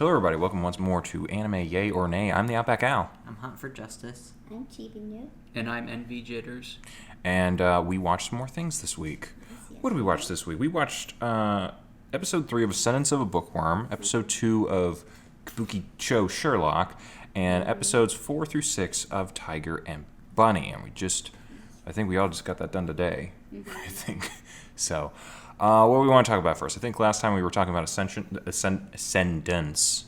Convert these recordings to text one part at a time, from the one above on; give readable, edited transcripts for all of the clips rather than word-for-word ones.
Hello, everybody. Welcome once more to Anime Yay or Nay. I'm TheOutbackAl. I'm Hunt for Justice. I'm keeping you. And I'm Envy Jitters. And we watched some more things this week. What did we watch this week? We watched episode 3 of Ascendance of a Bookworm, episode 2 of Kabukichou Sherlock, and episodes 4 through 6 of Tiger and Bunny. And I think we all just got that done today. I think. So, what do we want to talk about first? I think last time we were talking about Ascendance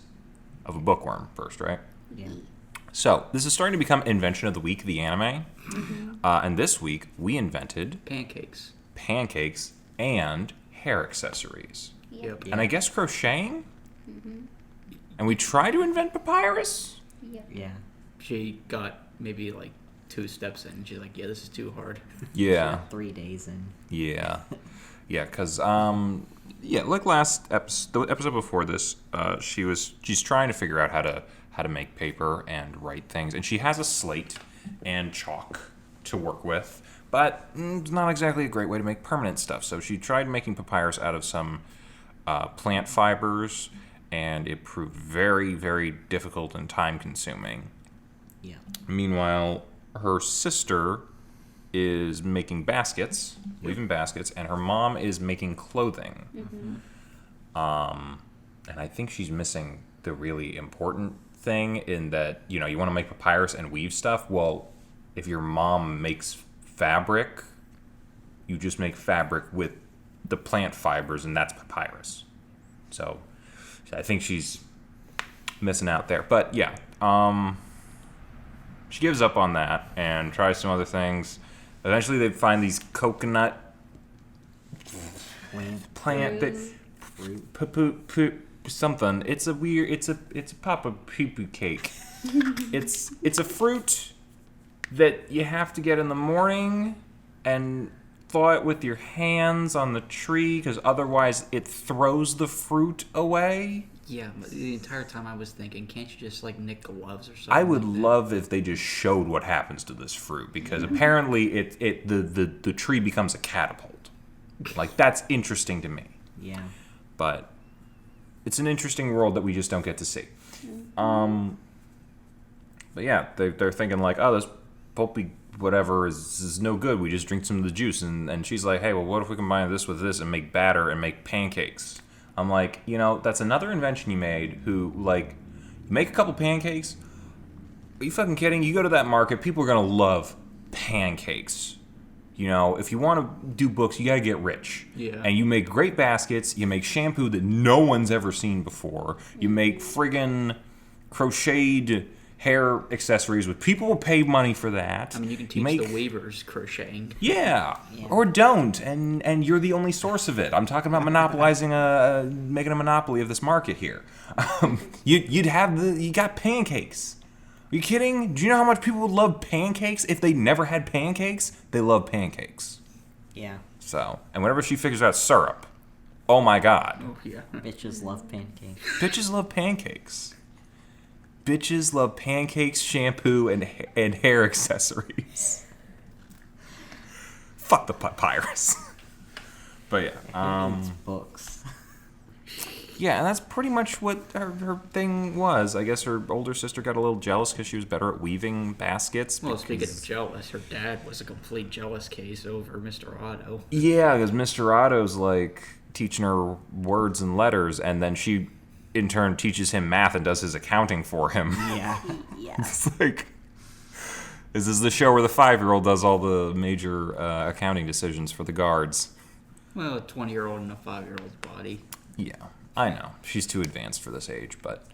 of a Bookworm first, right? Yeah. So, this is starting to become Invention of the Week, the anime. And this week, we invented pancakes and hair accessories. Yep. And I guess crocheting? And we tried to invent papyrus? Yep. Yeah. She got maybe like 2 steps in and she's like, yeah, this is too hard. Yeah. 3 days in. Yeah. Yeah, because, like last episode, the episode before this, she's trying to figure out how to make paper and write things. And she has a slate and chalk to work with, but it's not exactly a great way to make permanent stuff. So she tried making papyrus out of some plant fibers, and it proved very, very difficult and time-consuming. Yeah. Meanwhile, her sister is making baskets, weaving baskets, and her mom is making clothing. And I think she's missing the really important thing in that, you want to make papyrus and weave stuff. Well, if your mom makes fabric, you just make fabric with the plant fibers, and that's papyrus. So I think she's missing out there. But yeah, she gives up on that and tries some other things. Eventually, they find these coconut plant that something. It's a weird. It's a papa poo poo cake. It's a fruit that you have to get in the morning and thaw it with your hands on the tree because otherwise it throws the fruit away. Yeah, but the entire time I was thinking, can't you just like nick gloves or something? I would like that? love if they just showed what happens to this fruit because apparently the tree becomes a catapult. Like, that's interesting to me. Yeah. But it's an interesting world that we just don't get to see. But yeah, they're thinking like, oh, this pulpy whatever is no good. We just drink some of the juice. And she's like, hey, well, what if we combine this with this and make batter and make pancakes? I'm like, that's another invention you made who, like, make a couple pancakes. Are you fucking kidding? You go to that market, people are going to love pancakes. If you want to do books, you got to get rich. Yeah. And you make great baskets. You make shampoo that no one's ever seen before. You make friggin' crocheted hair accessories with people will pay money for that. I mean, you can teach the weavers crocheting. Yeah. Or don't, and you're the only source of it. I'm talking about monopolizing making a monopoly of this market here. You got pancakes. Are you kidding? Do you know how much people would love pancakes if they never had pancakes? They love pancakes. Yeah. So, and whenever she figures out syrup, oh my god. Oh, yeah. Bitches love pancakes. Bitches love pancakes. Bitches love pancakes, shampoo, and hair accessories. Fuck the papyrus. But yeah, It's books. yeah, and that's pretty much what her thing was. I guess her older sister got a little jealous because she was better at weaving baskets. Well, speaking of jealous, her dad was a complete jealous case over Mr. Otto. Yeah, because Mr. Otto's like teaching her words and letters, and then she in turn teaches him math and does his accounting for him. Yeah. It's like, this is the show where the 5-year-old does all the major accounting decisions for the guards. Well, a 20-year-old in a 5-year-old's body. Yeah, I know. She's too advanced for this age, but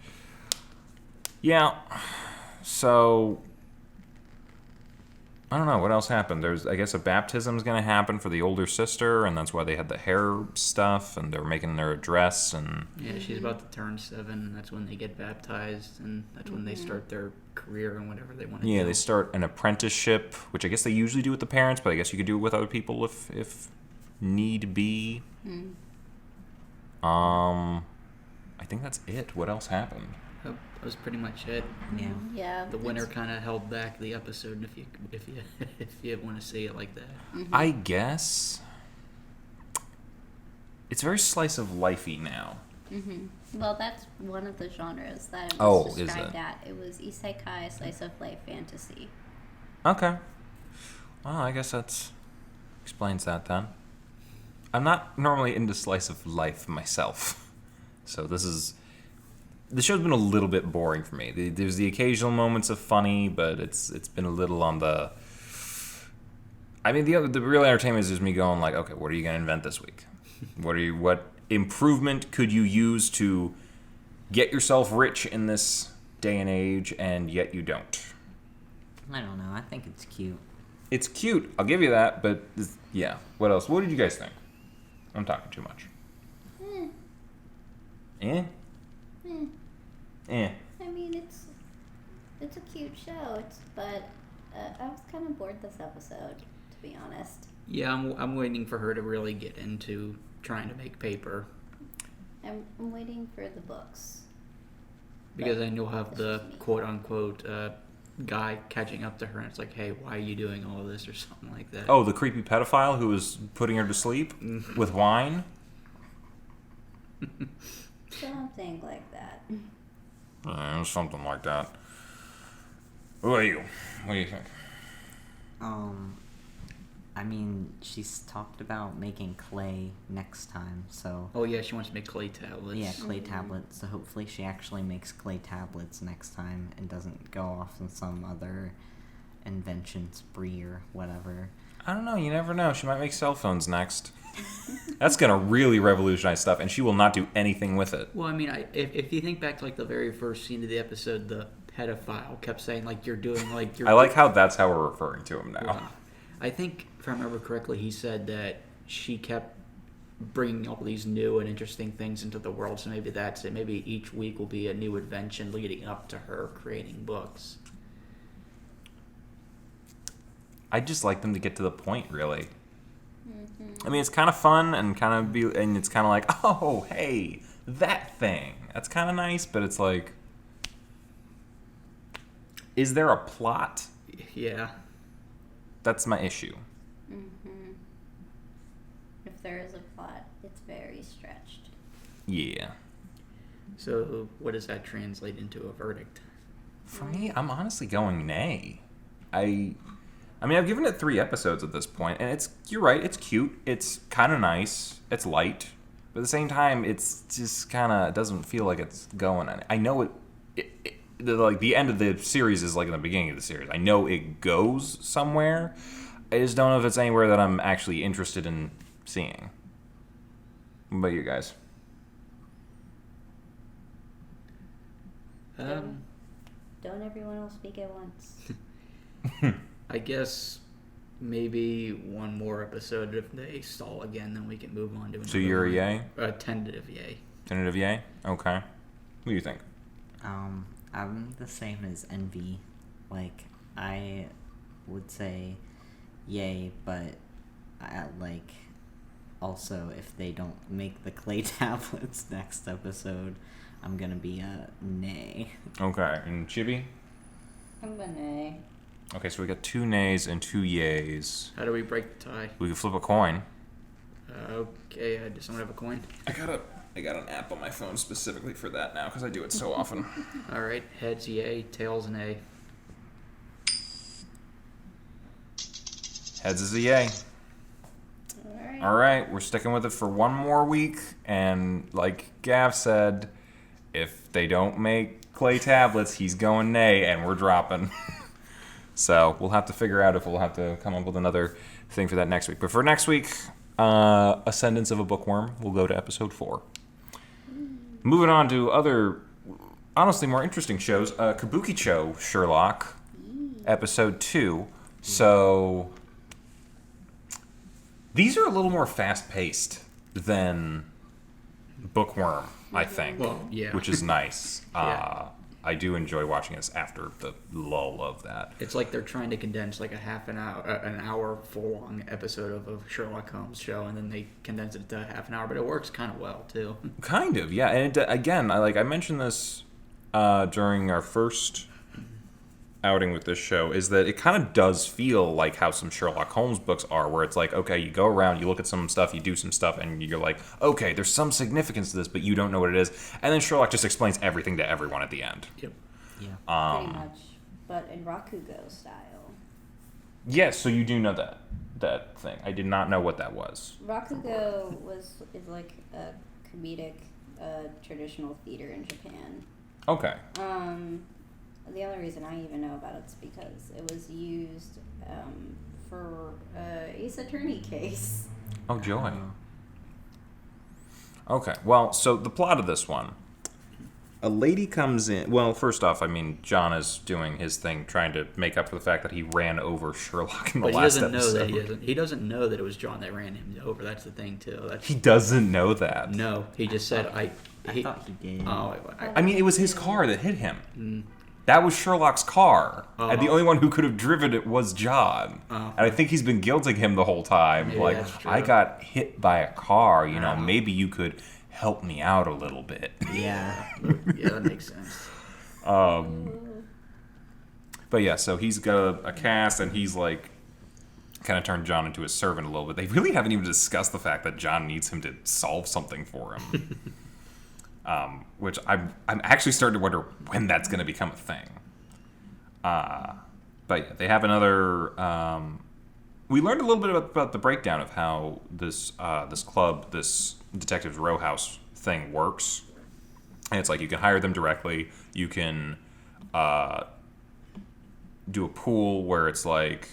yeah. So I don't know what else happened. There's, I guess, a baptism's going to happen for the older sister, and that's why they had the hair stuff, and they're making their address, and Yeah, she's about to turn 7, and that's when they get baptized, and that's when they start their career and whatever they want to do. yeah, they start an apprenticeship, which I guess they usually do with the parents, but I guess you could do it with other people if need be. I think that's it. What else happened? That was pretty much it. Yeah. Yeah. The winter kind of held back the episode, if you want to say it like that. I guess it's very slice of lifey now. Well, that's one of the genres that it Oh, was is described it? at. It was isekai, slice of life fantasy. Okay. Well, I guess that's explains that then. I'm not normally into slice of life myself, so the show's been a little bit boring for me. There's the occasional moments of funny, but it's been a little on the. I mean, the real entertainment is just me going like, okay, what are you gonna invent this week? What improvement could you use to get yourself rich in this day and age, and yet you don't? I don't know. I think it's cute. It's cute, I'll give you that, but yeah. What else? What did you guys think? I'm talking too much. Eh? Eh. I mean, it's a cute show. But I was kind of bored this episode, to be honest. Yeah, I'm waiting for her to really get into trying to make paper. I'm waiting for the books. Because then you'll have the quote-unquote guy catching up to her, and it's like, hey, why are you doing all this, or something like that. Oh, the creepy pedophile who was putting her to sleep with wine? Something like that. Something like that. What do you think? I mean, she's talked about making clay next time, so... Oh, yeah, she wants to make clay tablets. Yeah, clay tablets, so hopefully she actually makes clay tablets next time and doesn't go off on some other invention spree or whatever. I don't know. You never know. She might make cell phones next. That's going to really revolutionize stuff, and she will not do anything with it. Well, I mean, if you think back to, like, the very first scene of the episode, the pedophile kept saying, like, you're doing, like... You're I like how that's how we're referring to him now. Yeah. I think, if I remember correctly, he said that she kept bringing all these new and interesting things into the world, so maybe that's it. Maybe each week will be a new invention leading up to her creating books. I just like them to get to the point, really. I mean, it's kind of fun and it's kind of like, oh, hey, that thing. That's kind of nice, but it's like, is there a plot? Yeah. That's my issue. If there is a plot, it's very stretched. Yeah. So, what does that translate into a verdict? For me, I'm honestly going nay. I mean, I've given it 3 episodes at this point, and you're right, it's cute, it's kind of nice, it's light, but at the same time, it's just kind of doesn't feel like it's going. I know the end of the series is like in the beginning of the series. I know it goes somewhere. I just don't know if it's anywhere that I'm actually interested in seeing. What about you guys? Don't everyone will speak at once. I guess maybe one more episode. If they stall again, then we can move on to another. So you're a one. yay? Tentative yay. Tentative yay? Okay. What do you think? I'm the same as Envy. Like, I would say yay, but also if they don't make the clay tablets next episode, I'm gonna be a nay. Okay, and Chibi? I'm a nay. Okay, so we got 2 nays and 2 yays. How do we break the tie? We can flip a coin. Okay, does someone have a coin? I got an app on my phone specifically for that now because I do it so often. All right, heads yay, tails nay. Heads is a yay. All right, we're sticking with it for one more week, and like Gav said, if they don't make clay tablets, he's going nay, and we're dropping. So we'll have to figure out if we'll have to come up with another thing for that next week. But for next week, Ascendance of a Bookworm, we'll go to episode 4. Moving on to other, honestly, more interesting shows. Kabukichou Sherlock, episode 2. So these are a little more fast-paced than Bookworm, I think. Well, yeah. Which is nice. Yeah. I do enjoy watching this after the lull of that. It's like they're trying to condense like an hour full-long episode of a Sherlock Holmes show, and then they condense it to half an hour. But it works kind of well too. Kind of, yeah. And again, I mentioned this during our first outing with this show is that it kind of does feel like how some Sherlock Holmes books are, where it's like, okay, you go around, you look at some stuff, you do some stuff, and you're like, okay, there's some significance to this, but you don't know what it is. And then Sherlock just explains everything to everyone at the end. Yep. Yeah. Pretty much. But in Rakugo style. Yes, so you do know that thing. I did not know what that was. Rakugo is like a comedic traditional theater in Japan. Okay. The only reason I even know about it is because it was used for Ace Attorney case. Oh, joy. Okay, well, so the plot of this one. A lady comes in. Well, first off, I mean, John is doing his thing, trying to make up for the fact that he ran over Sherlock in the last episode. But he doesn't know that he doesn't know that it was John that ran him over. That's the thing, too. He doesn't know that. No, he just said, I thought he did. Oh, I mean, it was his car that hit him. That was Sherlock's car. And the only one who could have driven it was John. And I think he's been guilting him the whole time. Maybe like, that's true. I got hit by a car, maybe you could help me out a little bit. Yeah. yeah, that makes sense. But yeah, so he's got a cast, and he's like, kind of turned John into a servant a little bit. They really haven't even discussed the fact that John needs him to solve something for him. Which I'm actually starting to wonder when that's going to become a thing. But yeah, they have another. We learned a little bit about the breakdown of how this club, this Detectives Row House thing works. And it's like you can hire them directly. You can do a pool where it's like,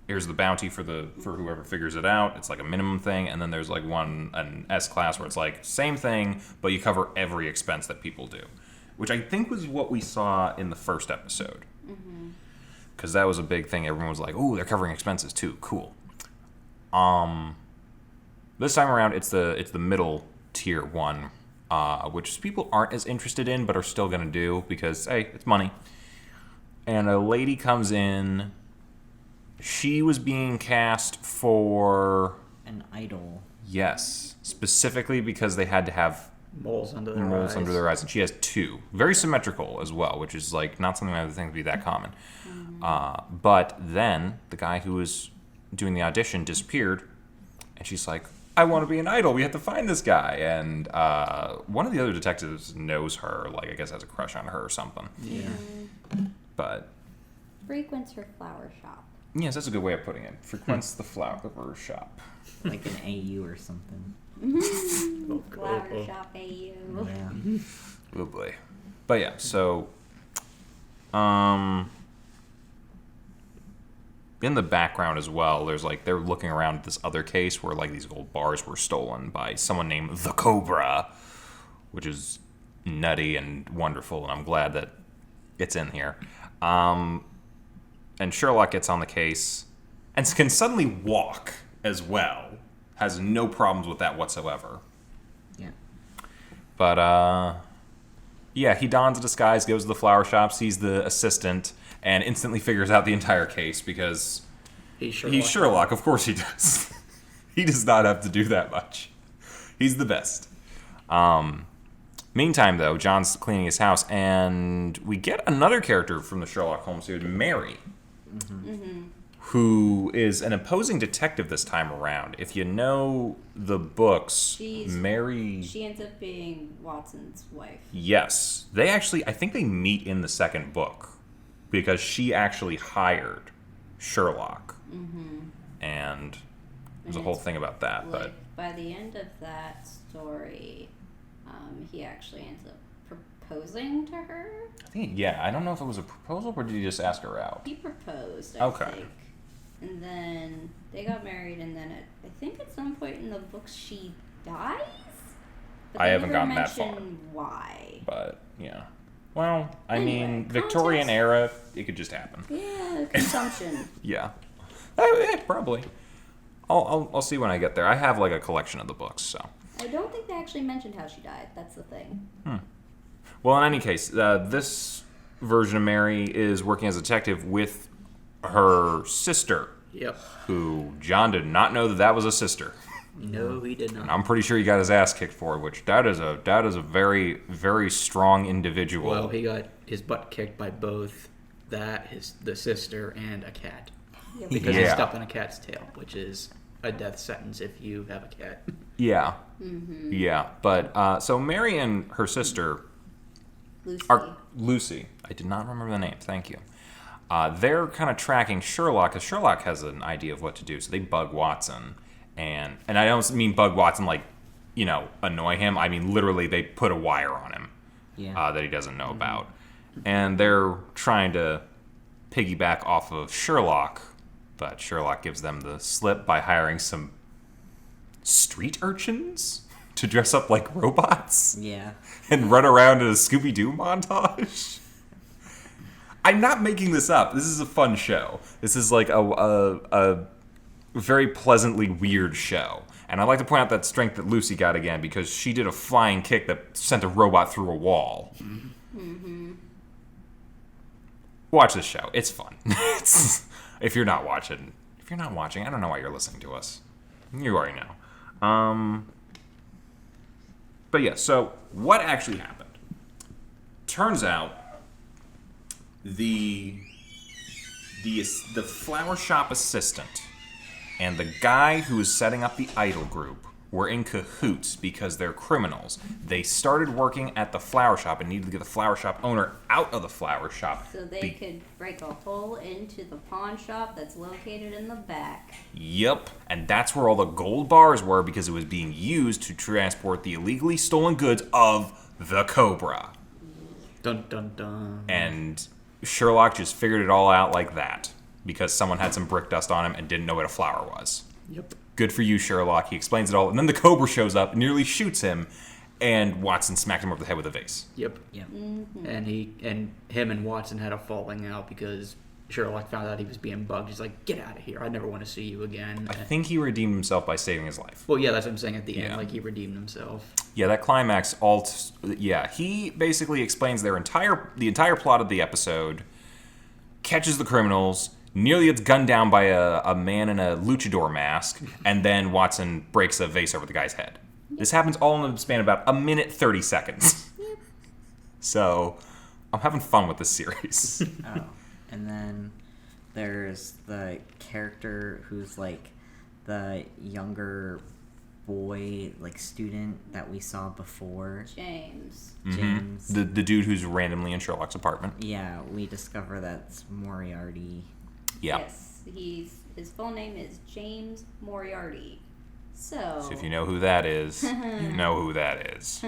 here's the bounty for whoever figures it out. It's like a minimum thing, and then there's like an S class where it's like same thing, but you cover every expense that people do, which I think was what we saw in the first episode. Because that was a big thing. Everyone was like, "Oh, they're covering expenses too. Cool." This time around, it's the middle tier one, which people aren't as interested in, but are still gonna do because hey, it's money. And a lady comes in. She was being cast for An idol. Yes, specifically because they had to have Moles under their moles eyes. under their eyes, and she has two, very symmetrical as well, which is like not something I would think would be that common. But then the guy who was doing the audition disappeared, and she's like, "I want to be an idol. We have to find this guy." And one of the other detectives knows her, like I guess has a crush on her or something. Yeah. But Frequents her flower shop. yes, that's a good way of putting it. Frequents the flower shop. Like an AU or something. Flower shop AU. Yeah. Oh boy. But yeah, so in the background as well, there's like they're looking around at this other case where like these old bars were stolen by someone named the Cobra, which is nutty and wonderful, and I'm glad that it's in here. And Sherlock gets on the case and can suddenly walk as well. Has no problems with that whatsoever. Yeah. But, yeah, he dons a disguise, goes to the flower shop, sees the assistant, and instantly figures out the entire case because He's Sherlock. he's Sherlock. Of course he does. He does not have to do that much. He's the best. Meantime, though, John's cleaning his house, and we get another character from the Sherlock Holmes series, Mary, who is an opposing detective this time around. If you know the books, Mary... She ends up being Watson's wife. Yes. They actually, I think they meet in the second book, because she actually hired Sherlock. And there's a whole thing about that, but... By the end of that story, he actually ends up proposing to her. I think, yeah, I don't know if it was a proposal or did he just ask her out? He proposed, I Okay. think. And then they got married, and then I think at some point in the books she dies? But I they haven't never gotten that far. mention why. But, yeah. Well, I Anyway, mean, Victorian context. era, it could just happen. Yeah, consumption. Yeah. Probably. I'll see when I get there. I have, like, a collection of the books, so... I don't think they actually mentioned how she died. That's the thing. Well, in any case, this version of Mary is working as a detective with her sister, Yep. who John did not know that was a sister. No, he did And not. I'm pretty sure he got his ass kicked for it, which that is a very, very strong individual. Well, he got his butt kicked by both that, the sister, and a cat. Yep. Because he's Yeah. stuck on a cat's tail, which is a death sentence if you have a cat. Yeah. Mm-hmm. Yeah. But so Mary and her sister Lucy. are Lucy. I did not remember the name. Thank you. They're kind of tracking Sherlock because Sherlock has an idea of what to do. So they bug Watson, and I don't mean bug Watson like, annoy him. I mean literally they put a wire on him that he doesn't know about, and they're trying to piggyback off of Sherlock, but Sherlock gives them the slip by hiring some street urchins to dress up like robots Yeah. and run around in a Scooby-Doo montage. I'm not making this up. This is a fun show. This is like a very pleasantly weird show. And I'd like to point out that strength that Lucy got again because she did a flying kick that sent a robot through a wall. Mm-hmm. Watch this show. It's fun. If you're not watching, I don't know why you're listening to us. You already know. But yeah, so what actually happened? Turns out the flower shop assistant and the guy who was setting up the idol group were in cahoots because they're criminals. They started working at the flower shop and needed to get the flower shop owner out of the flower shop. So they could break a hole into the pawn shop that's located in the back. Yep, and that's where all the gold bars were because it was being used to transport the illegally stolen goods of the Cobra. Dun dun dun. And Sherlock just figured it all out like that because someone had some brick dust on him and didn't know what a flower was. Yep. Good for you, Sherlock. He explains it all, and then the Cobra shows up, nearly shoots him, and Watson smacked him over the head with a vase. Yep. Yep. Mm-hmm. And him and Watson had a falling out because Sherlock found out he was being bugged. He's like, "Get out of here! I never want to see you again." I think he redeemed himself by saving his life. Well, yeah, that's what I'm saying at the end. Yeah. Like he redeemed himself. Yeah, that climax. He basically explains the entire plot of the episode, catches the criminals, nearly gets gunned down by a man in a luchador mask, and then Watson breaks a vase over the guy's head. This happens all in the span of about 1:30. So, I'm having fun with this series. Oh, and then there's the character who's like the younger boy, like student that we saw before. James. James. The dude who's randomly in Sherlock's apartment. Yeah, we discover that's Moriarty. Yeah. Yes, his full name is James Moriarty. So if you know who that is, you know who that is.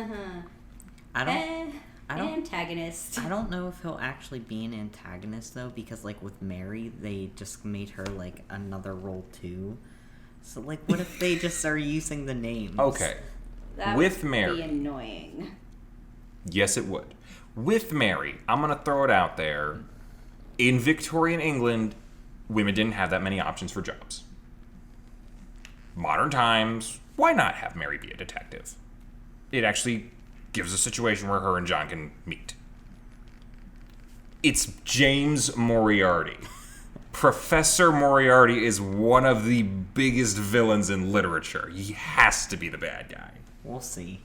I don't antagonist. I don't know if he'll actually be an antagonist though, because like with Mary, they just made her like another role too. So like, what if they just are using the names? Okay. That With would Mary. be annoying. Yes, it would. With Mary, I'm going to throw it out there. In Victorian England, women didn't have that many options for jobs. Modern times, why not have Mary be a detective? It actually gives a situation where her and John can meet. It's James Moriarty. Professor Moriarty is one of the biggest villains in literature. He has to be the bad guy. We'll see.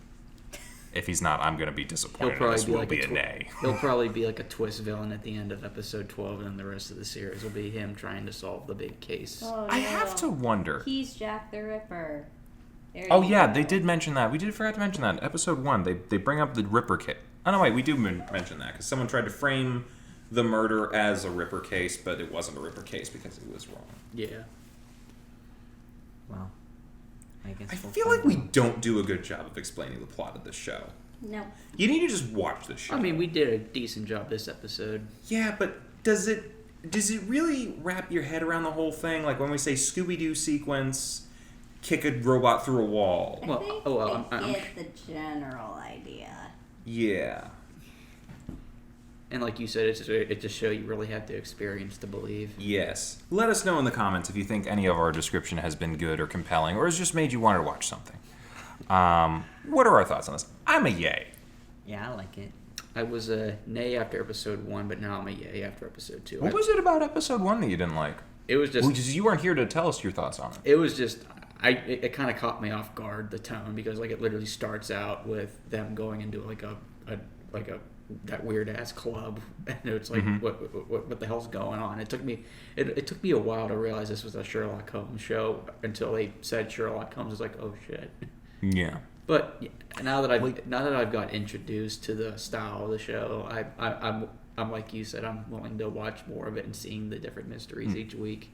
If he's not, I'm going to be He'll disappointed. probably This be will like be a a nay. He'll probably be like a twist villain at the end of episode 12, and then the rest of the series will be him trying to solve the big case. Oh, I no. have to wonder. He's Jack the Ripper. There Oh you yeah, go. they did mention that. We did forget to mention that. Episode 1, they bring up the Ripper case. Oh no, wait, we do mention that because someone tried to frame the murder as a Ripper case, but it wasn't a Ripper case because it was wrong. Yeah. Well, I guess I we'll feel find like we out. don't do a good job of explaining the plot of this show. No. You need to just watch this show. I mean, we did a decent job this episode. Yeah, but does it really wrap your head around the whole thing? Like when we say Scooby-Doo sequence, kick a robot through a wall. I Well, think oh, well, I I'm- get the general idea. Yeah. And like you said, it's a show you really have to experience to believe. Yes. Let us know in the comments if you think any of our description has been good or compelling, or has just made you want to watch something. What are our thoughts on this? I'm a yay. Yeah, I like it. I was a nay after episode 1, but now I'm a yay after episode 2. What was it about episode 1 that you didn't like? It was just... Because you weren't here to tell us your thoughts on it. It was just... It kind of caught me off guard, the tone, because like it literally starts out with them going into like a that weird ass club, and it's like, Mhm. what the hell's going on? It took me a while to realize this was a Sherlock Holmes show until they said Sherlock Holmes. I was like, oh shit. Yeah. But now that I've got introduced to the style of the show, I'm like you said, I'm willing to watch more of it and seeing the different mysteries each week.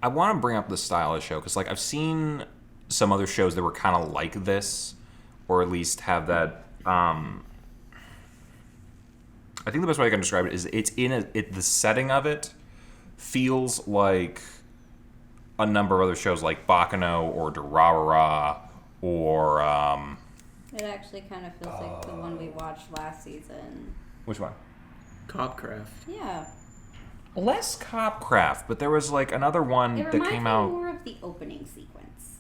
I want to bring up the style of the show because, like, I've seen some other shows that were kind of like this, or at least have that. I think the best way I can describe it is the setting of it feels like a number of other shows like Bakano or Durarara or It actually kind of feels like the one we watched last season. which one? Copcraft. Yeah. Less Copcraft, but there was like another one It that reminds came me out. more of the opening sequence.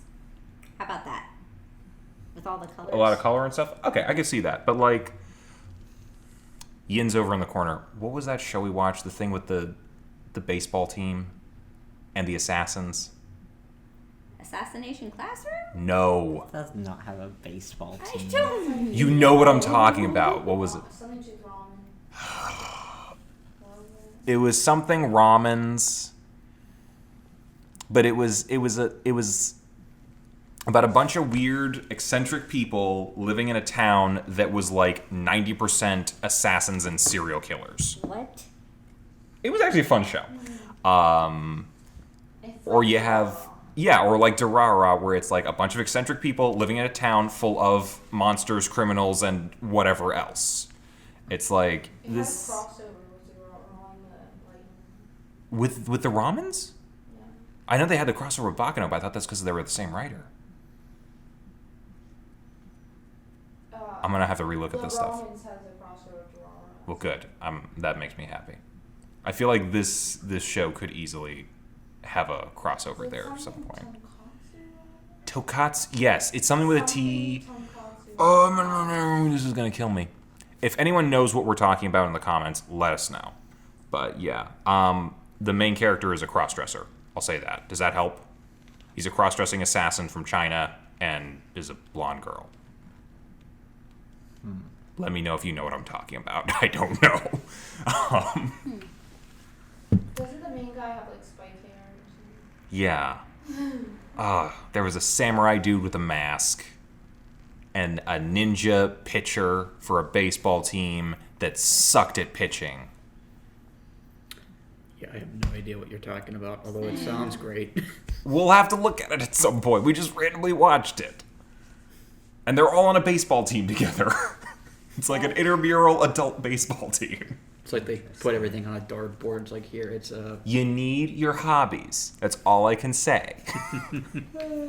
How about that? With all the colors. A lot of color and stuff. Okay, I can see that, but like Yin's over in the corner. What was that show we watched? The thing with the baseball team and the assassins? Assassination Classroom? No. It does not have a baseball I team. don't. You know what I'm talking about. What was it? Something to ramen. It was something ramens, but it was about a bunch of weird, eccentric people living in a town that was like 90% assassins and serial killers. What? It was actually a fun show. Or you have, or like Durara, where it's like a bunch of eccentric people living in a town full of monsters, criminals, and whatever else. It's like It this had a crossover with the ramen, with the ramens. yeah. I know they had the crossover with Bakano, but I thought that's because they were the same writer. I'm gonna have to relook at this stuff. Ramens has a crossover with ramen. Well, good. That makes me happy. I feel like this show could easily have a crossover there at some point. Tokatsu, yes, it's something with a T. Oh no, this is gonna kill me. If anyone knows what we're talking about in the comments, let us know. But yeah, the main character is a crossdresser. I'll say that. Does that help? He's a cross-dressing assassin from China and is a blonde girl. Let me know if you know what I'm talking about. I don't know. Doesn't the main guy have like spiked hair or something? Yeah. There was a samurai dude with a mask and a ninja pitcher for a baseball team that sucked at pitching. Yeah, I have no idea what you're talking about, although it sounds great. We'll have to look at it at some point. We just randomly watched it. And they're all on a baseball team together. It's like an intramural adult baseball team. It's like they put everything on a dartboard. It's like, here, it's You need your hobbies. That's all I can say.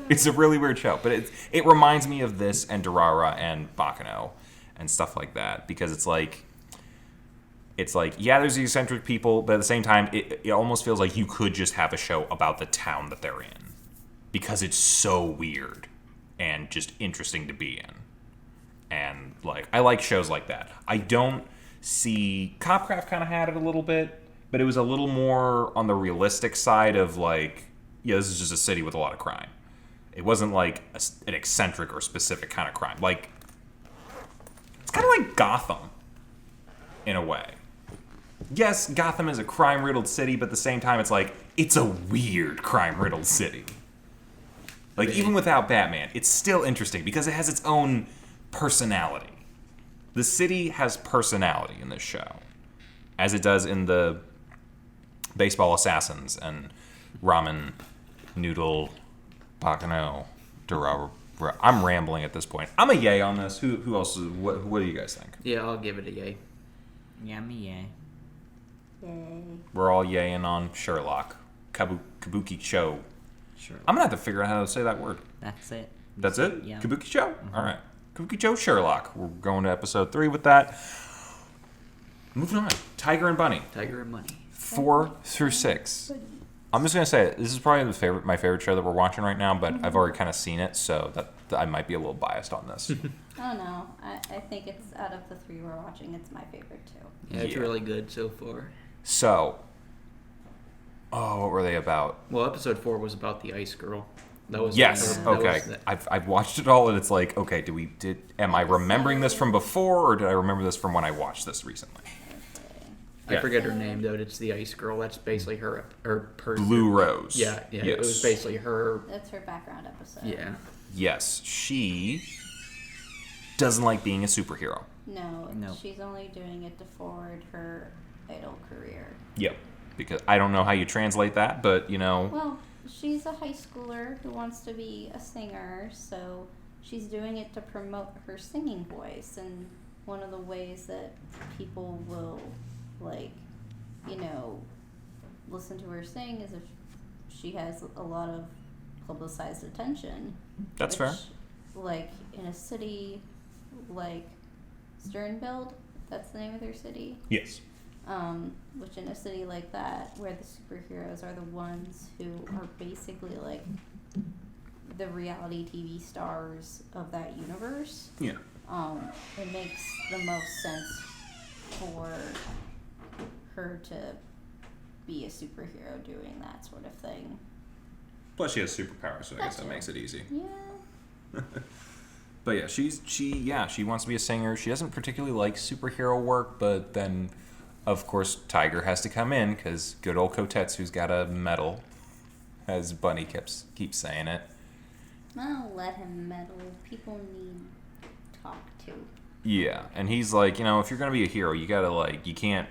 It's a really weird show, but it reminds me of this and Durara and Bakano and stuff like that, because it's like, yeah, there's these eccentric people, but at the same time, it almost feels like you could just have a show about the town that they're in, because it's so weird and just interesting to be in. And like, I like shows like that. I don't see Copcraft kind of had it a little bit, but it was a little more on the realistic side of like, yeah, this is just a city with a lot of crime. It wasn't like an eccentric or specific kind of crime. Like, it's kind of like Gotham in a way. Yes, Gotham is a crime-riddled city, but at the same time, it's like, it's a weird crime-riddled city. Like, even without Batman, it's still interesting because it has its own personality. The city has personality in this show, as it does in the Baseball Assassins and Ramen Noodle Bakano Durara. I'm rambling at this point. I'm a yay on this. Who else? What do you guys think? yeah, I'll give it a yay. Yummy, yeah. Yay. We're all yaying on Sherlock. Kabukichou. Sure. I'm gonna have to figure out how to say that word. That's it. That's it? Yeah. Kabukichou? All right. Kabukichou Sherlock. We're going to episode 3 with that. Moving on. Tiger and Bunny. Tiger and Money. 4 through 6. I'm just gonna say it. This is probably my favorite show that we're watching right now, but I've already kind of seen it, so that I might be a little biased on this. I don't know. I think it's out of the 3 we're watching, it's my favorite too. Yeah, it's Yeah. really good so far. So, what were they about? Well, episode 4 was about the ice girl. That was Yes. that Okay. was the- I've watched it all, and it's like, okay, am I remembering this from before, or did I remember this from when I watched this recently? I Yeah. forget her name though. It's the Ice Girl. That's basically her person. Blue Rose. Yeah. Yes. It was basically her. That's her background episode. Yeah. Yes, she doesn't like being a superhero. No, No. she's only doing it to forward her idol career. Yep. Because I don't know how you translate that, but Well, she's a high schooler who wants to be a singer, so she's doing it to promote her singing voice. And one of the ways that people will, listen to her sing is if she has a lot of publicized attention. That's fair. Like, in a city like Sternbild, that's the name of their city. Yes. Which in a city like that, where the superheroes are the ones who are basically like the reality TV stars of that universe, Yeah. it makes the most sense for her to be a superhero doing that sort of thing. Plus, she has superpowers, so I guess that Gotcha. makes it easy. Yeah. But yeah, she wants to be a singer. She doesn't particularly like superhero work, but then, of course, Tiger has to come in because good old Kotetsu's got a medal, as Bunny keeps saying it. I'll let him meddle. People need talk to. Yeah, and he's like, if you're gonna be a hero, you gotta you can't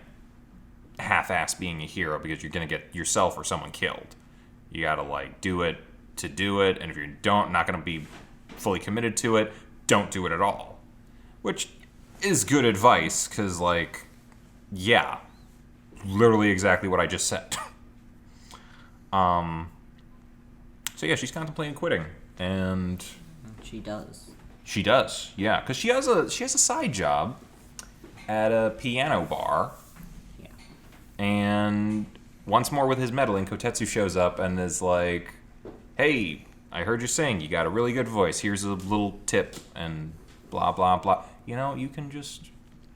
half-ass being a hero because you're gonna get yourself or someone killed. You gotta do it to do it, and if you don't, not gonna be fully committed to it, don't do it at all. Which is good advice, because, yeah, literally exactly what I just said. So yeah, she's contemplating quitting, and She does. she does, yeah, because she has a side job at a piano bar, Yeah. and once more with his meddling, Kotetsu shows up and is like, "Hey, I heard you sing. You got a really good voice. Here's a little tip," and blah, blah, blah. You can just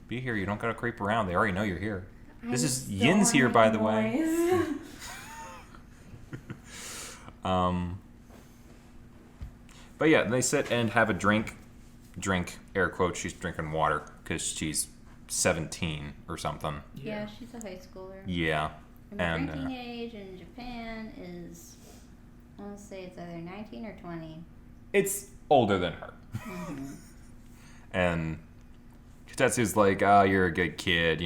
be here. You don't gotta creep around. They already know you're here. This is Yin's here, by the way. But yeah, they sit and have a drink, air quotes, she's drinking water, because she's 17 or something. Yeah, she's a high schooler. Yeah. And the And, drinking age in Japan is, I want to say it's either 19 or 20. it's older than her. And Kotetsu's like, you're a good kid,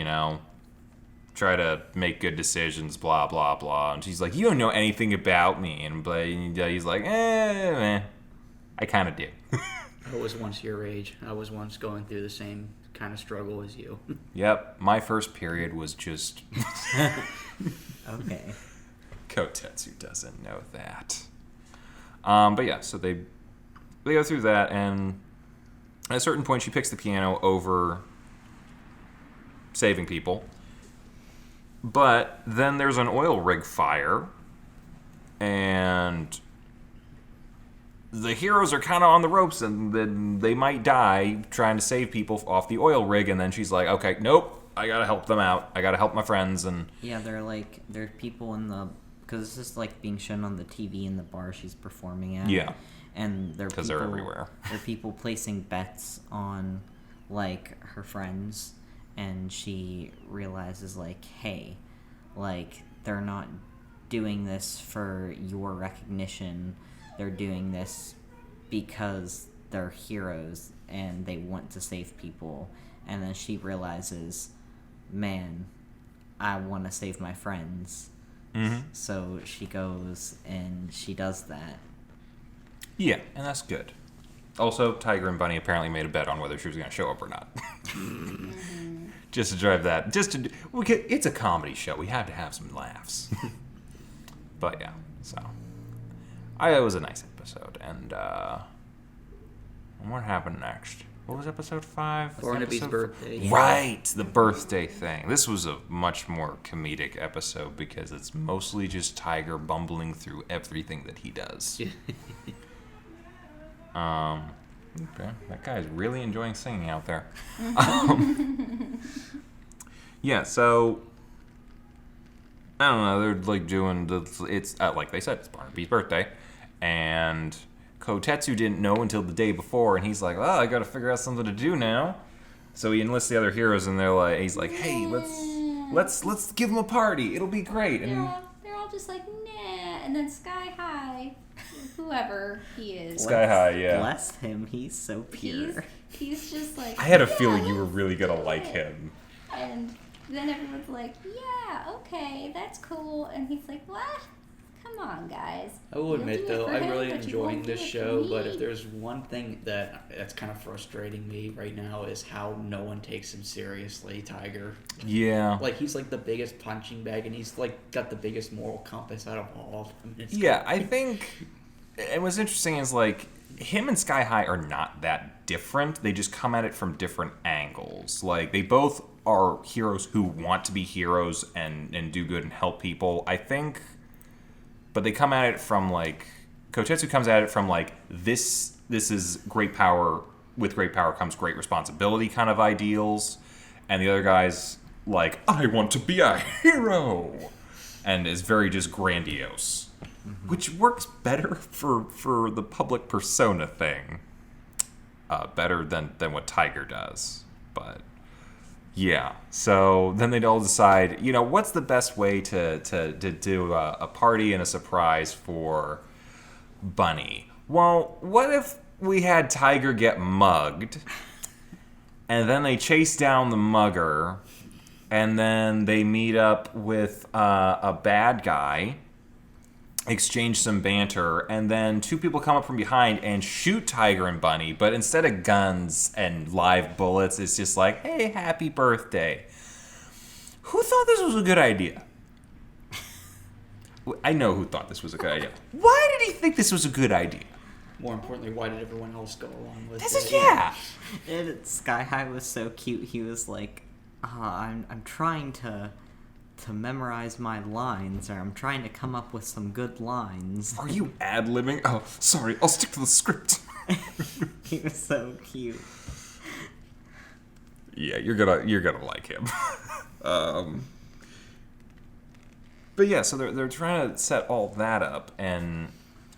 try to make good decisions, blah, blah, blah. And she's like, you don't know anything about me. And he's like, I kind of do. I was once your age. I was once going through the same kind of struggle as you. Yep, my first period was just... Okay. Kotetsu doesn't know that. But yeah, so they go through that, and at a certain point she picks the piano over saving people. But then there's an oil rig fire, and the heroes are kind of on the ropes, and then they might die trying to save people off the oil rig, and then she's like, okay, nope, I gotta help them out. I gotta help my friends, and... Yeah, there's people in the... Because this is, being shown on the TV in the bar she's performing at. Yeah. And there are people... Because they're everywhere. There are people placing bets on, her friends, and she realizes, hey, they're not doing this for your recognition. They're doing this because they're heroes and they want to save people. And then she realizes, man, I want to save my friends. Mm-hmm. So she goes and she does that. Yeah, and that's good. Also, Tiger and Bunny apparently made a bet on whether she was going to show up or not. Just to drive that. It's a comedy show. We have to have some laughs. But yeah, so... it was a nice episode, and what happened next? What was episode 5? Barnaby's birthday. Yeah. Right, the birthday thing. This was a much more comedic episode because it's mostly just Tiger bumbling through everything that he does. Okay, that guy's really enjoying singing out there. Yeah, so I don't know. They're doing it's like they said, it's Barnaby's birthday. and Kotetsu didn't know until the day before, and he's like, "Oh, I got to figure out something to do now." So he enlists the other heroes, and he's like, "Hey, let's give them a party. It'll be great." And They're all just like, nah. And then Sky High, whoever he is, Sky High, yeah. Bless him, he's so pure. he's just like. I had a "Yeah, feeling you were let's really gonna do like it." him. And then everyone's like, yeah, okay, that's cool. And he's like, what? Come on, guys. I will You'll admit do it though, for I'm him, really but you enjoying won't do this it for show. But me." if there's one thing that's kind of frustrating me right now is how no one takes him seriously. Tiger, Yeah. like he's like the biggest punching bag, and he's like got the biggest moral compass out of all of them. It's Yeah, I think. And what's interesting is like him and Sky High are not that different. They just come at it from different angles. Like they both are heroes who want to be heroes and do good and help people. I think, but they come at it from like Kotetsu comes at it from like this is great power. With great power comes great responsibility kind of ideals, and the other guy's like, I want to be a hero, and is very just grandiose. Which works better for the public persona thing. Better than what Tiger does. But, yeah. So then they'd all decide, what's the best way to do a party and a surprise for Bunny? Well, what if we had Tiger get mugged, and then they chase down the mugger, and then they meet up with a bad guy, exchange some banter, and then two people come up from behind and shoot Tiger and Bunny, but instead of guns and live bullets, it's just like, hey, happy birthday. Who thought this was a good idea? I know who thought this was a good idea. Why did he think this was a good idea? more importantly, why did everyone else go along with This it? is, yeah. And Sky High was so cute. He was like, I'm trying to memorize my lines, or I'm trying to come up with some good lines. Are you ad-libbing? Oh, sorry, I'll stick to the script. He was so cute. Yeah, you're gonna like him. But yeah, so they're trying to set all that up, and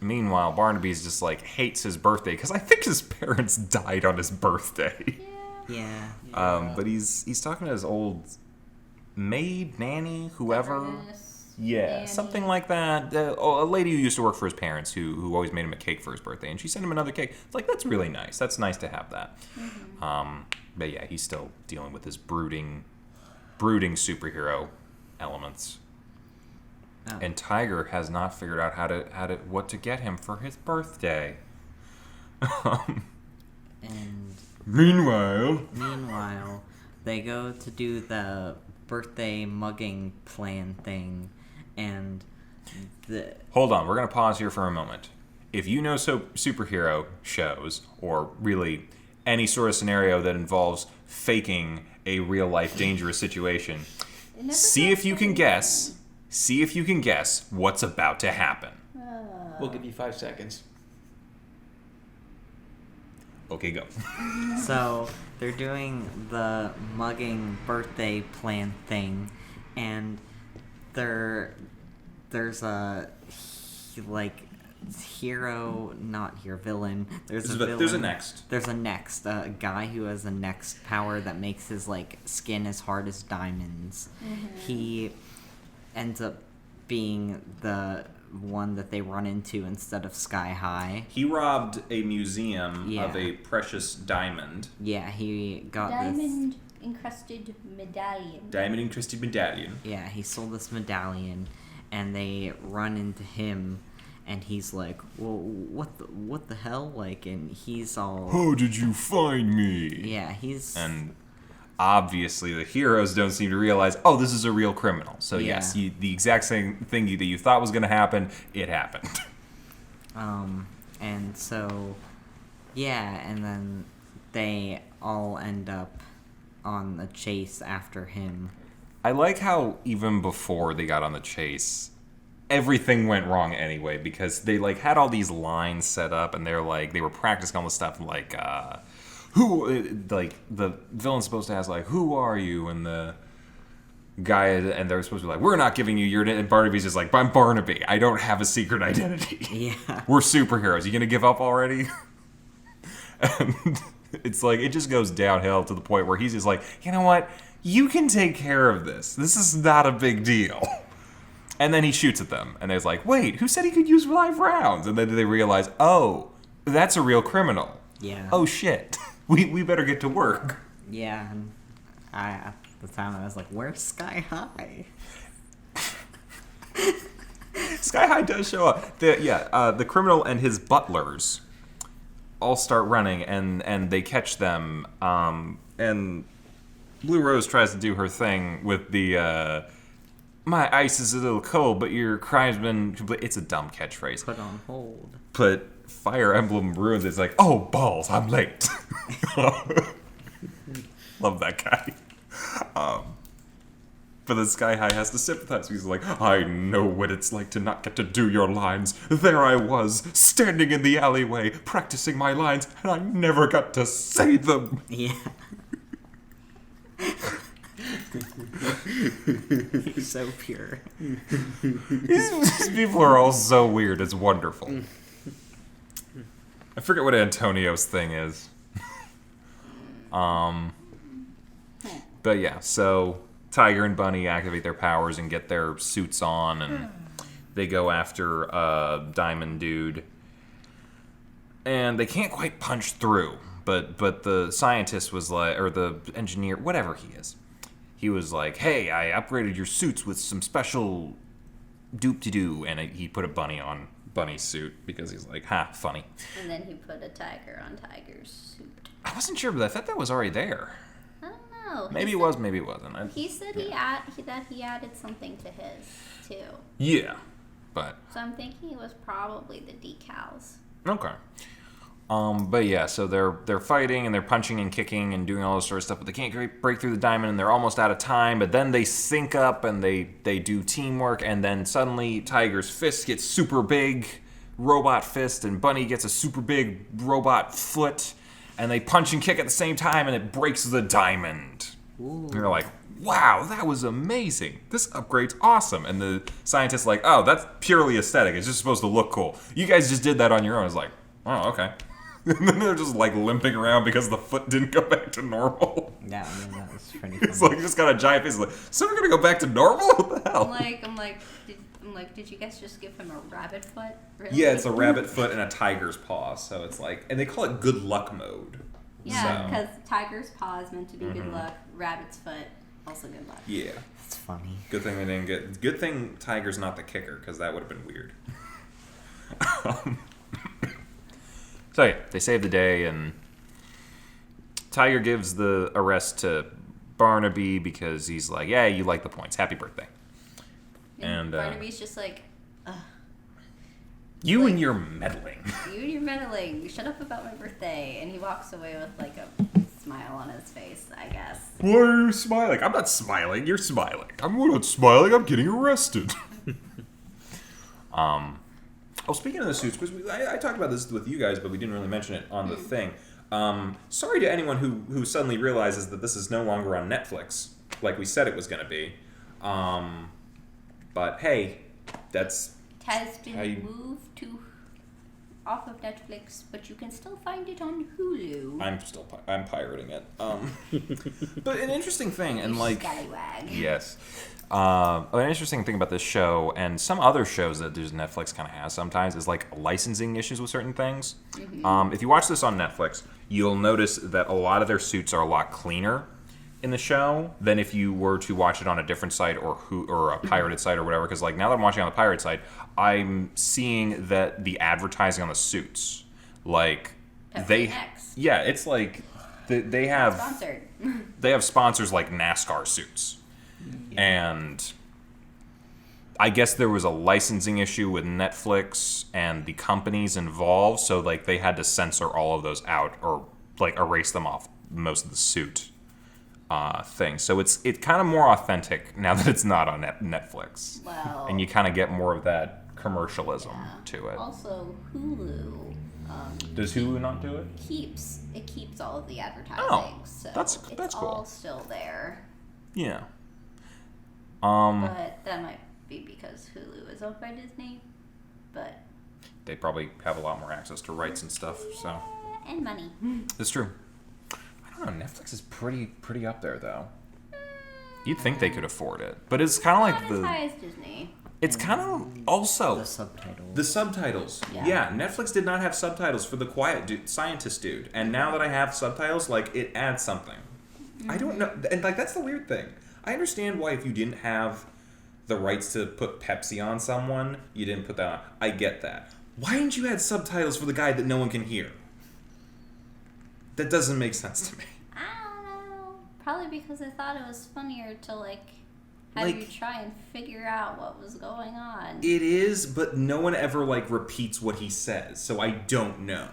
meanwhile, Barnaby's just like hates his birthday because I think his parents died on his birthday. Yeah. But he's talking to his old maid, nanny, whoever. Yeah, Nanny. something like that. A lady who used to work for his parents who always made him a cake for his birthday, and she sent him another cake. It's like, that's really nice. That's nice to have that. Mm-hmm. But yeah, he's still dealing with his brooding superhero elements. Oh. And Tiger has not figured out what to get him for his birthday. And Meanwhile, they go to do the birthday mugging plan thing, and hold on, we're gonna pause here for a moment. If you know superhero shows, or really any sort of scenario that involves faking a real life dangerous situation, see if you can guess what's about to happen. We'll give you 5 seconds. Okay, go. So they're doing the mugging birthday plan thing, and there's a hero, not here, villain. There's a villain. There's a next. There's a next guy who has a next power that makes his skin as hard as diamonds. He ends up being the one that they run into instead of Sky High. He robbed a museum Yeah. of a precious diamond. Yeah, he got this. Diamond encrusted medallion. Diamond encrusted medallion. Yeah, he sold this medallion, and they run into him, and he's like, "Well, what the hell?" And he's all, How did you find me? yeah, he's And obviously the heroes don't seem to realize, oh, this is a real criminal. So Yeah. yes, the exact same thing that you thought was going to happen, it happened. and so, yeah, and then they all end up on the chase after him. I like how even before they got on the chase, everything went wrong anyway, because they had all these lines set up, and they were practicing all this stuff, the villain's supposed to ask who are you, and the guy, and they're supposed to be like, we're not giving you your... And Barnaby's just like, I'm Barnaby. I don't have a secret identity. Yeah. We're superheroes. You gonna give up already? And it's like, it just goes downhill to the point where he's just like, you know what? You can take care of this. This is not a big deal. And then he shoots at them. And they're like, wait, who said he could use live rounds? And then they realize, oh, that's a real criminal. Yeah. Oh, shit. We better get to work. Yeah, and at the time I was like, where's Sky High? Sky High does show up. The criminal and his butlers all start running, and they catch them. And Blue Rose tries to do her thing with the, my ice is a little cold, but your crime's been complete. It's a dumb catchphrase. Put on hold. But Fire Emblem ruins it. It's like, oh, balls, I'm late. Love that guy. But the Sky High has to sympathize. He's like, I know what it's like to not get to do your lines. There I was, standing in the alleyway, practicing my lines, and I never got to say them. Yeah. He's so pure. These people are all so weird. It's wonderful. I forget what Antonio's thing is. But yeah, so Tiger and Bunny activate their powers and get their suits on, and they go after Diamond Dude. And they can't quite punch through, but the scientist was like, or the engineer, whatever he is, he was like, hey, I upgraded your suits with some special doop-de-doo, and he put a bunny on Bunny's suit because he's like, ha, funny. And then he put a tiger on Tiger's suit. I wasn't sure, but I thought that was already there. I don't know. Maybe it was, maybe it wasn't. He said that he added something to his too. Yeah, but So I'm thinking it was probably the decals. okay. But yeah, so they're fighting and they're punching and kicking and doing all this sort of stuff, but they can't break through the diamond and they're almost out of time. But then they sync up and they do teamwork, and then suddenly Tiger's fist gets super big, robot fist, and Bunny gets a super big robot foot, and they punch and kick at the same time, and it breaks the diamond. Ooh. And they're like, wow, that was amazing. This upgrade's awesome. And the scientist's like, oh, that's purely aesthetic. It's just supposed to look cool. You guys just did that on your own. It's like, oh, okay. And then they're just like limping around because the foot didn't go back to normal. Yeah, I mean, that was pretty It's funny. like, just got a giant face. It's like, so we're gonna go back to normal? What the hell? I'm like, did you guys just give him a rabbit foot? Really? Yeah, it's a rabbit foot and a tiger's paw. So it's like, and they call it good luck mode. Yeah, So- because tiger's paw is meant to be good luck. Rabbit's foot, also good luck. Yeah. It's funny. Good thing they didn't get. Good thing Tiger's not the kicker, because that would have been weird. So yeah, they save the day, and Tiger gives the arrest to Barnaby because he's like, "Yeah, you like the points. Happy birthday." And Barnaby's just like, you and your meddling. you and your meddling. Shut up about my birthday. And he walks away with like a smile on his face, I guess. Why are you smiling? I'm not smiling. You're smiling. I'm not smiling. I'm getting arrested. Oh, speaking of the suits, because I talked about this with you guys, but we didn't really mention it on the thing. Sorry to anyone who suddenly realizes that this is no longer on Netflix, like we said it was going to be. But hey, that's It has been how you- moved off of Netflix, but you can still find it on Hulu. I'm pirating it. But an interesting thing, and You like scallywag. yes. An interesting thing about this show and some other shows that Netflix kind of has sometimes is like licensing issues with certain things. If you watch this on Netflix, you'll notice that a lot of their suits are a lot cleaner in the show than if you were to watch it on a different site or a pirated site or whatever. Because like now that I'm watching on the pirate site, I'm seeing that the advertising on the suits, like X. yeah, it's like they have Sponsored. they have sponsors like NASCAR suits. And I guess there was a licensing issue with Netflix and the companies involved, so like they had to censor all of those out or like erase them off most of the suit things. So it's kind of more authentic now that it's not on Netflix, Well, and you kind of get more of that commercialism to it. Also, Hulu Does Hulu not do it? keeps all of the advertising. Oh, so that's it's cool. all still there. Yeah. But that might be because Hulu is owned by Disney. But They probably have a lot more access to rights and stuff, so. and money. It's true. I don't know, Netflix is pretty up there, though. You'd think they could afford it. But it's kind of like Not as high as Disney. It's kind of also... The subtitles. The subtitles. Yeah. Yeah, Netflix did not have subtitles for the scientist dude. And now that I have subtitles, like, it adds something. I don't know. And, like, that's the weird thing. I understand why if you didn't have the rights to put Pepsi on someone, you didn't put that on. I get that. Why didn't you add subtitles for the guy that no one can hear? That doesn't make sense to me. I don't know. Probably because I thought it was funnier to, have you try and figure out what was going on. It is, but no one ever, repeats what he says, so I don't know.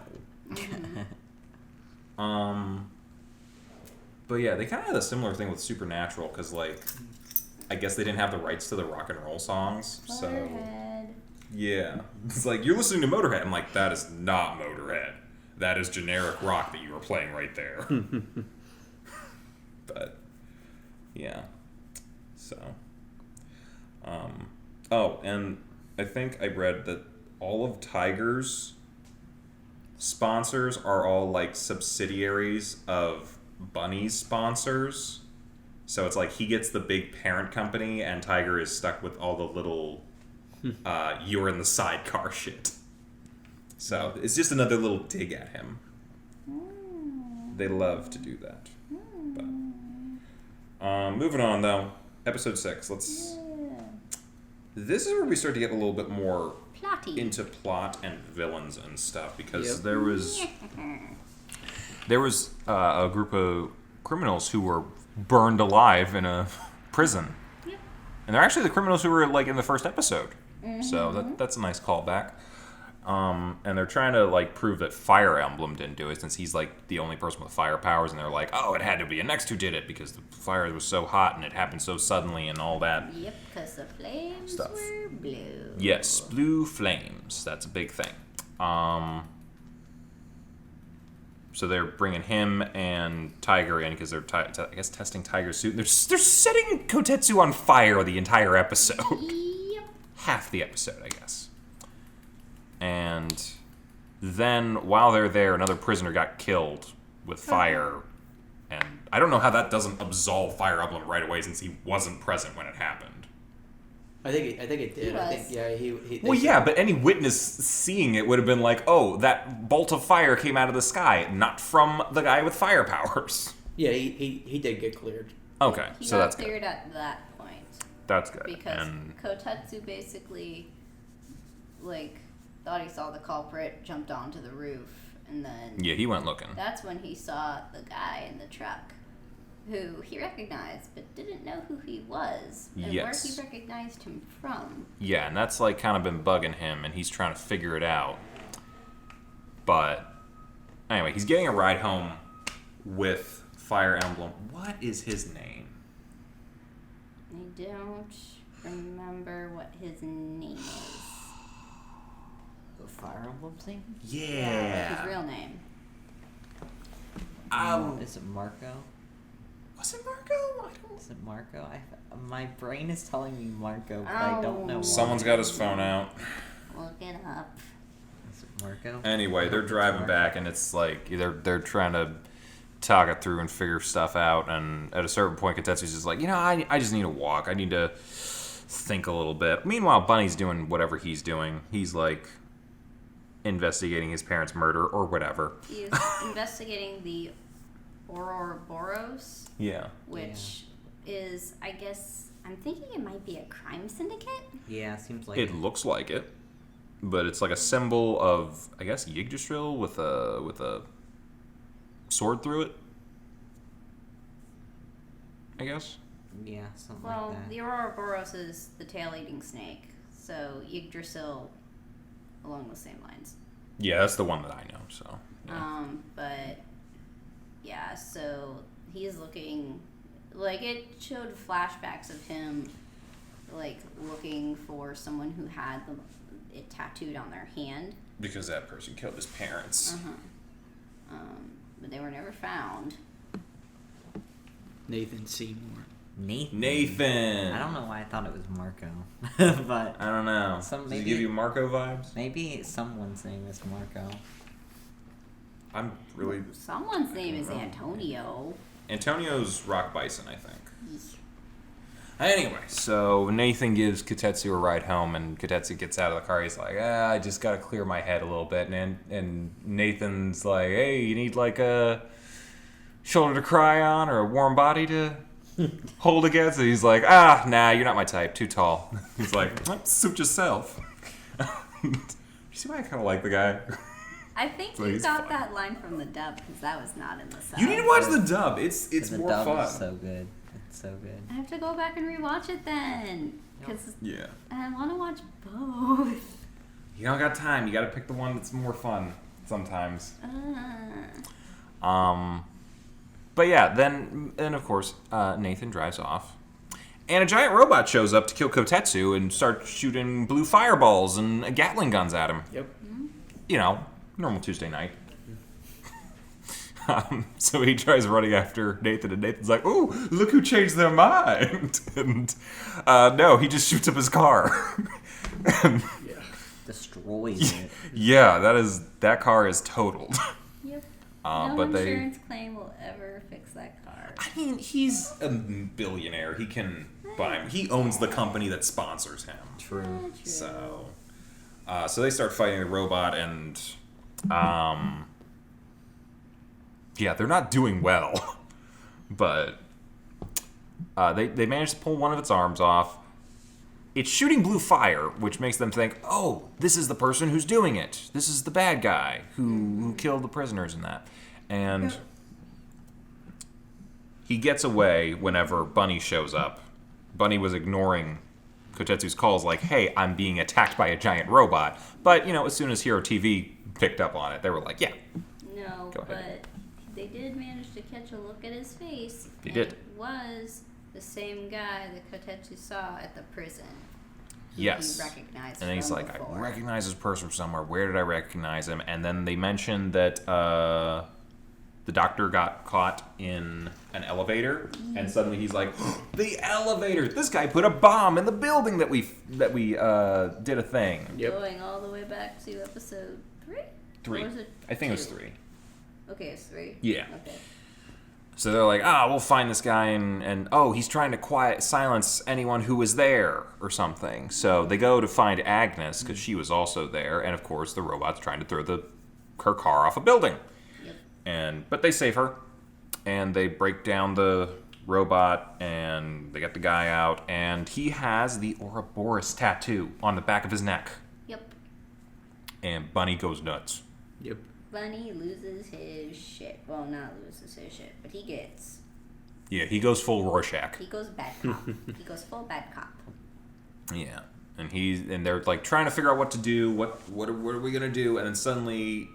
But yeah, they kind of had a similar thing with Supernatural, because, I guess they didn't have the rights to the rock and roll songs, so... Motorhead. Yeah. It's like, you're listening to Motorhead. I'm like, that is not Motorhead. That is generic rock that you were playing right there. But, yeah. So. Oh, and I think I read that all of Tiger's sponsors are all, subsidiaries of Bunny's sponsors. So it's like he gets the big parent company, and Tiger is stuck with all the little... you're in the sidecar shit. So it's just another little dig at him. They love to do that. But, moving on though, episode 6. This is where we start to get a little bit more Plotty. into plot and villains and stuff, because Yep. there was a group of criminals who were burned alive in a prison. Yep. And they're actually the criminals who were in the first episode. So that's a nice callback. And they're trying to prove that Fire Emblem didn't do it, since he's the only person with fire powers, and they're like, oh, it had to be a next who did it because the fire was so hot and it happened so suddenly and all that. Yep, because the flames Stuff. were blue. Yes, blue flames. That's a big thing. So they're bringing him and Tiger in because they're, I guess, testing Tiger's suit. They're setting Kotetsu on fire the entire episode. Yep. Half the episode, I guess. And then, while they're there, another prisoner got killed with fire. And I don't know how that doesn't absolve Fire Emblem right away, since he wasn't present when it happened. I think it did. He I think was. he Well, yeah, but any witness seeing it would have been like, oh, that bolt of fire came out of the sky, not from the guy with fire powers. Yeah, he did get cleared. Okay, He so got that's good. cleared at that point. That's good. Because And Kotetsu basically, thought he saw the culprit, jumped onto the roof, and then yeah, he went looking. that's when he saw the guy in the truck, who he recognized, but didn't know who he was, and Yes. where he recognized him from. Yeah, and that's kind of been bugging him, and he's trying to figure it out. But anyway, he's getting a ride home with Fire Emblem. What is his name? I don't remember what his name is. The Fire Emblem thing? Yeah. His real name. Is it Marco? Was it Marco? I don't. Is it Marco? My brain is telling me Marco, but I don't know why. Someone's got his phone out. Look it up. Is it Marco? Anyway, they're driving back, and it's they're trying to talk it through and figure stuff out. And at a certain point, Kotetsu's just like, I just need to walk. I need to think a little bit. Meanwhile, Bunny's doing whatever he's doing. He's investigating his parents' murder or whatever. He is investigating the Ouroboros, Yeah. which is, I guess, I'm thinking it might be a crime syndicate. Yeah, seems like It looks like it, but it's like a symbol of, I guess, Yggdrasil with a sword through it. I guess. Yeah, something Well, like that. the Ouroboros is the tail-eating snake, so Yggdrasil along the same lines. Yeah, that's the one that I know. So. Yeah. But yeah, so he's looking, it showed flashbacks of him looking for someone who had it tattooed on their hand. Because that person killed his parents. But they were never found. Nathan Seymour. Nathan. I don't know why I thought it was Marco, but I don't know. Some- Does maybe- he give you Marco vibes? maybe someone's name is Marco. I'm really... Someone's name is Antonio. Antonio's Rock Bison, I think. Anyway, so Nathan gives Kotetsu a ride home, and Kotetsu gets out of the car. He's like, I just got to clear my head a little bit. And Nathan's like, hey, you need like a shoulder to cry on or a warm body to hold against? And he's like, nah, you're not my type. Too tall. He's like, well, suit yourself. You see why I kind of like the guy? I think So you he's got fine. that line from the dub because that was not in the sub. You need to watch the dub. It's The more dub fun. is so good. It's so good. I have to go back and rewatch it then because Yeah. I want to watch both. You don't got time. You got to pick the one that's more fun sometimes. But yeah, then of course Nathan drives off, and a giant robot shows up to kill Kotetsu and starts shooting blue fireballs and Gatling guns at him. Yep. You know, normal Tuesday night. So he tries running after Nathan, and Nathan's like, "Ooh, look who changed their mind!" And no, he just shoots up his car. And, Destroys it. yeah, that car is totaled. Yep. But No they. insurance claim will ever fix that car. I mean, he's a billionaire. He can buy. He owns the company that sponsors him. True. So, so they start fighting the robot, and yeah, they're not doing well. But they manage to pull one of its arms off. It's shooting blue fire, which makes them think, oh, this is the person who's doing it. This is the bad guy who killed the prisoners and that. And he gets away whenever Bunny shows up. Bunny was ignoring Kotetsu's calls like, hey, I'm being attacked by a giant robot. But, as soon as Hero TV picked up on it, they were like, yeah. No, Go ahead. but they did manage to catch a look at his face. They and did. It was the same guy that Kotetsu saw at the prison. who Yes. He recognized And then he's from like, before. I recognize this person from somewhere. Where did I recognize him? And then they mentioned that the doctor got caught in an elevator, and suddenly he's like, the elevator! This guy put a bomb in the building that we did a thing. Yep. Going all the way back to episode 3? 3. Or was it I think it was 2? 3. Okay, it's 3. Yeah. Okay. So they're like, we'll find this guy, and he's trying to silence anyone who was there or something. So they go to find Agnes, because she was also there, and of course the robot's trying to throw her car off a building. Yep. But they save her, and they break down the robot, and they get the guy out, and he has the Ouroboros tattoo on the back of his neck. Yep. And Bunny goes nuts. Yep. Bunny loses his shit. Well, not loses his shit, but he gets. Yeah, he goes full Rorschach. He goes bad cop. He goes full bad cop. Yeah, and they're like trying to figure out what to do. What are we gonna do? And then suddenly,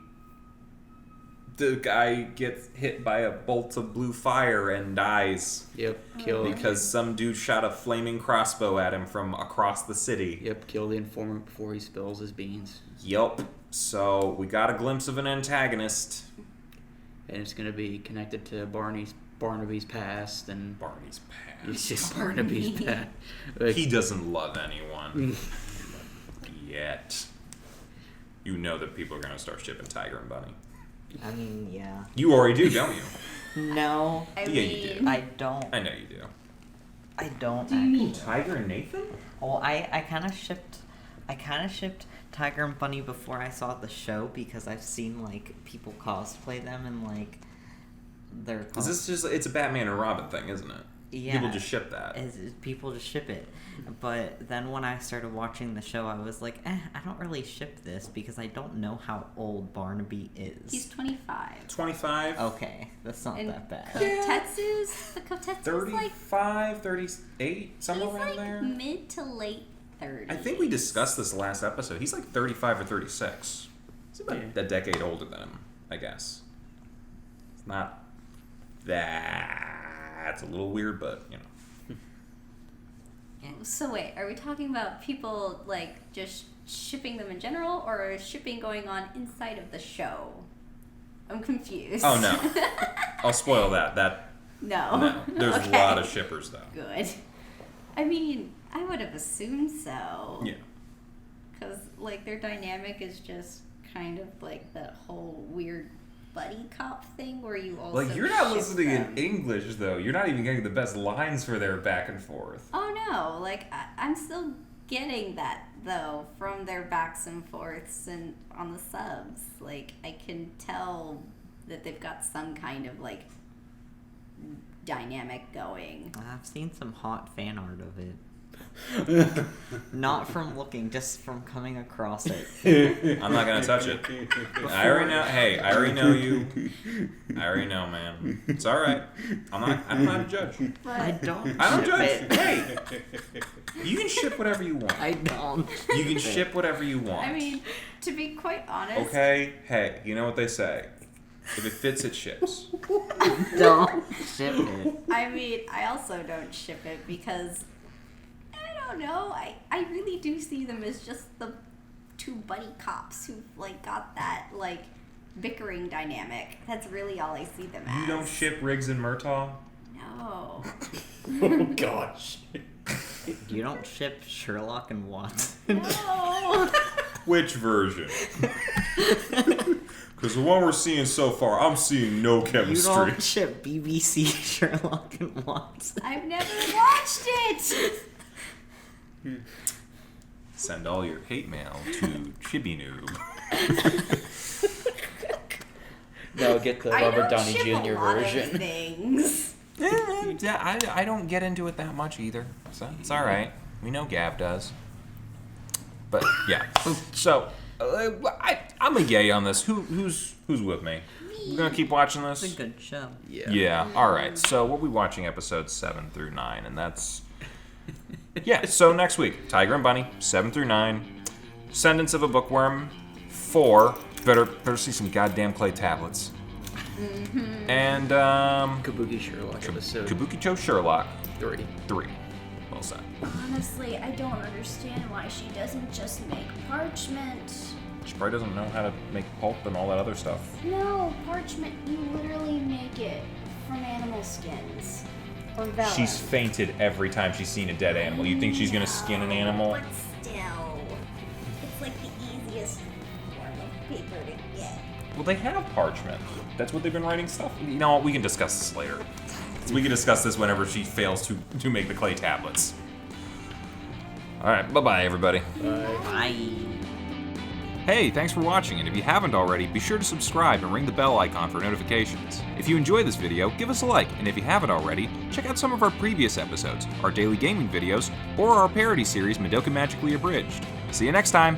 the guy gets hit by a bolt of blue fire and dies. Yep. Kill. Because some dude shot a flaming crossbow at him from across the city. Yep. Kill the informant before he spills his beans. Yup. So we got a glimpse of an antagonist. And it's gonna be connected to Barnaby's past and Barney's past. it's just Barnaby's past. Like, He doesn't love anyone. Yet. You know that people are gonna start shipping Tiger and Bunny. I mean, yeah. You already do, don't you? No, I Yeah, you mean, I don't. I know you do. I don't Do you mean actually. Tiger and Nathan? Well, I kind of shipped Tiger and Bunny before I saw the show because I've seen like people cosplay them and like their. Is this just, it's a Batman and Robin thing, isn't it? Yeah. People just ship that. People just ship it. But then when I started watching the show, I was like, I don't really ship this because I don't know how old Barnaby is. he's 25. 25? Okay, that's not And that bad. Kotetsu's like 35, 38, somewhere he's around like there? mid to late 30s. I think we discussed this last episode. He's like 35 or 36. He's about a decade older than him, I guess. It's not that's a little weird, but, you know. So wait, are we talking about people like just shipping them in general, or is shipping going on inside of the show? I'm confused. Oh, no. I'll spoil that. No. No. There's Okay. a lot of shippers, though. Good. I mean, I would have assumed so. Yeah. Because, like, their dynamic is just kind of like that whole weird buddy cop thing where you also Like, you're not ship listening them. in English, though. You're not even getting the best lines for their back and forth. Oh, no. Like, I'm still getting that, though, from their backs and forths and on the subs. Like, I can tell that they've got some kind of, like, dynamic going. I've seen some hot fan art of it. Not from looking, just from coming across it. I'm not gonna touch it. I already know. Hey, I already know you. I already know, man. It's all right. I'm not a judge. But I don't I don't ship judge. it. Hey, you can ship whatever you want. I don't. You can ship whatever you want. I mean, to be quite honest, Okay. Hey, you know what they say? If it fits, it ships. Don't ship it. I mean, I also don't ship it because I don't know. I really do see them as just the two buddy cops who like got that like bickering dynamic. That's really all I see them as. You don't ship Riggs and Murtaugh? No. Oh gosh. You don't ship Sherlock and Watson. No. Which version? Because the one we're seeing so far, I'm seeing no You chemistry. don't ship BBC Sherlock and Watson. I've never watched it. Send all your hate mail to Chibi Noob. No, get the I Robert don't Downey ship a Jr. lot of version. things. Yeah, I don't get into it that much either, so it's all right. We know Gab does. But yeah, so I'm a yay on this. Who's with me? We're gonna keep watching this. It's a good show. Yeah. All right. So we'll be watching episodes 7 through 9, and that's yeah. So next week, Tiger and Bunny 7 through 9, Ascendance of a Bookworm 4. Better see some goddamn clay tablets. And Kabuki Sherlock episode Kabukichou Sherlock 3. 3. Well said. Honestly, I don't understand why she doesn't just make parchment. She probably doesn't know how to make pulp and all that other stuff. No, parchment, you literally make it from animal skins. Or vellum. She's fainted every time she's seen a dead animal. You think she's gonna skin an animal? But still, it's like the easiest form of paper to get. Well, they have parchment. That's what they've been writing stuff. You know what? We can discuss this later. We can discuss this whenever she fails to make the clay tablets. All right, bye-bye, everybody. Bye. Hey, thanks for watching, and if you haven't already, be sure to subscribe and ring the bell icon for notifications. If you enjoyed this video, give us a like, and if you haven't already, check out some of our previous episodes, our daily gaming videos, or our parody series Madoka Magically Abridged. See you next time!